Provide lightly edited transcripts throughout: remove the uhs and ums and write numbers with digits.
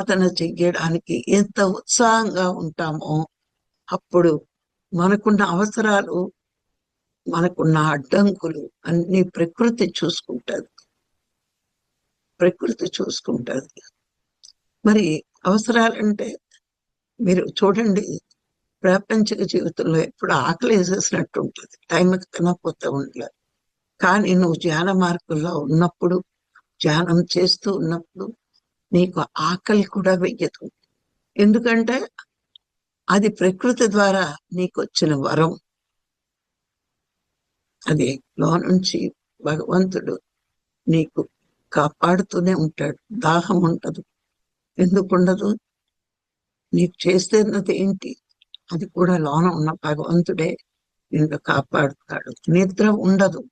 సాధన చెయ్యడానికి ఎంత ఉత్సాహంగా ఉంటామో అప్పుడు మనకున్న అవసరాలు, మనకున్న అడ్డంకులు అన్ని ప్రకృతి చూసుకుంటది. ప్రకృతి చూసుకుంటది. మరి అవసరాలంటే మీరు చూడండి, ప్రాపంచిక జీవితంలో ఎప్పుడు ఆకలి వేసేసినట్టు ఉంటుంది, టైంకి తినకపోతే ఉండలేదు. కానీ నువ్వు ధ్యాన మార్గంలో ఉన్నప్పుడు, ధ్యానం చేస్తూ ఉన్నప్పుడు నీకు ఆకలి కూడా వెయ్యదు. ఎందుకంటే అది ప్రకృతి ద్వారా నీకు వచ్చిన వరం. అది నుంచి భగవంతుడు నీకు కాపాడుతూనే ఉంటాడు. దాహం ఉండదు. ఎందుకు ఉండదు? నీకు చేస్తున్నది ఏంటి? అది కూడా లోన ఉన్న భగవంతుడే నిన్ను కాపాడుతాడు. నిద్ర ఉండదు.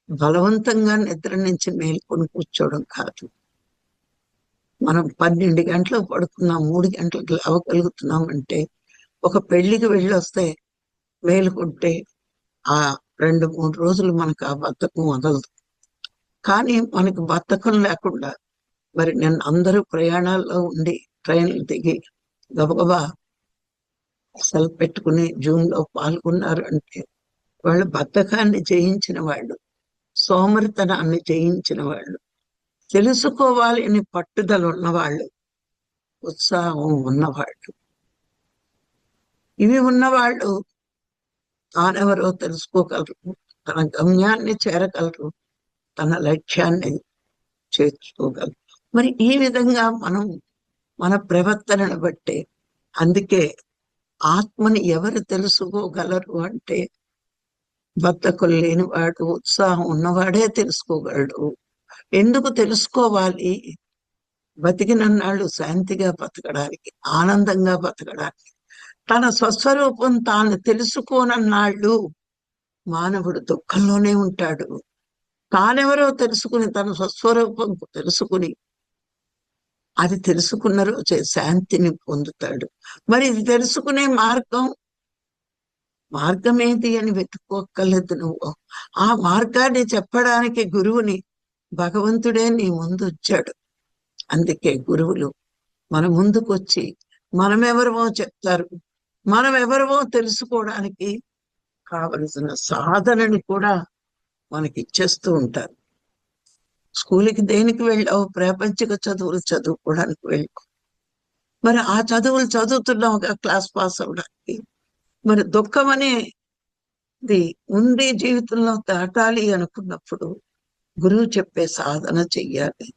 బలవంతంగా నిద్ర నుంచి మేల్కొని కూర్చోవడం కాదు. మనం 12 గంటలకు పడుకున్నాం, 3 గంటలకు లేవగలుగుతున్నాం అంటే, ఒక పెళ్లికి వెళ్ళొస్తే మేలుకుంటే ఆ 2-3 రోజులు మనకు ఆ బద్ధకం వదలదు. కానీ మనకు బద్ధకం లేకుండా మరి నేను అందరూ ప్రయాణాల్లో ఉండి ట్రైన్లు దిగి గబగబా అసలు పెట్టుకుని జూన్లో పాల్గొన్నారు అంటే వాళ్ళు బద్ధకాన్ని జయించిన వాళ్ళు, సోమరితనాన్ని జయించిన వాళ్ళు, తెలుసుకోవాలి అని పట్టుదల ఉన్నవాళ్ళు, ఉత్సాహం ఉన్నవాళ్ళు. ఇవి ఉన్నవాళ్ళు తానెవరో తెలుసుకోగలరు, తన గమ్యాన్ని చేరగలరు, తన లక్ష్యాన్ని చేర్చుకోగలరు. మరి ఈ విధంగా మనం మన ప్రవర్తనను బట్టి, అందుకే ఆత్మని ఎవరు తెలుసుకోగలరు అంటే బద్ధకం లేనివాడు, ఉత్సాహం ఉన్నవాడే తెలుసుకోగలడు. ఎందుకు తెలుసుకోవాలి? బతికినన్నాళ్ళు శాంతిగా బతకడానికి, ఆనందంగా బతకడానికి. తన స్వస్వరూపం తాను తెలుసుకోనన్నాళ్ళు మానవుడు దుఃఖంలోనే ఉంటాడు. తానెవరో తెలుసుకుని, తన స్వస్వరూపం తెలుసుకుని, అది తెలుసుకున్న రోజే శాంతిని పొందుతాడు. మరి ఇది తెలుసుకునే మార్గం ఏంటి అని వెతుక్కోక్కర్లేదు నువ్వు. ఆ మార్గాన్ని చెప్పడానికి గురువుని భగవంతుడే నీ ముందు వచ్చాడు. అందుకే గురువులు మన ముందుకు వచ్చి మనమెవరమో చెప్తారు. మనమెవరమో తెలుసుకోవడానికి కావలసిన సాధనని కూడా మనకి ఇచ్చేస్తూ ఉంటారు. స్కూల్కి దేనికి వెళ్ళావు? ప్రాపంచిక చదువులు చదువుకోవడానికి వెళ్ళావు. మరి ఆ చదువులు చదువుతున్నావుగా క్లాస్ పాస్ అవడానికి. మరి దుఃఖం అనేది ఉంది జీవితంలో దాటాలి అనుకున్నప్పుడు గురువు చెప్పే సాధన చెయ్యాలి.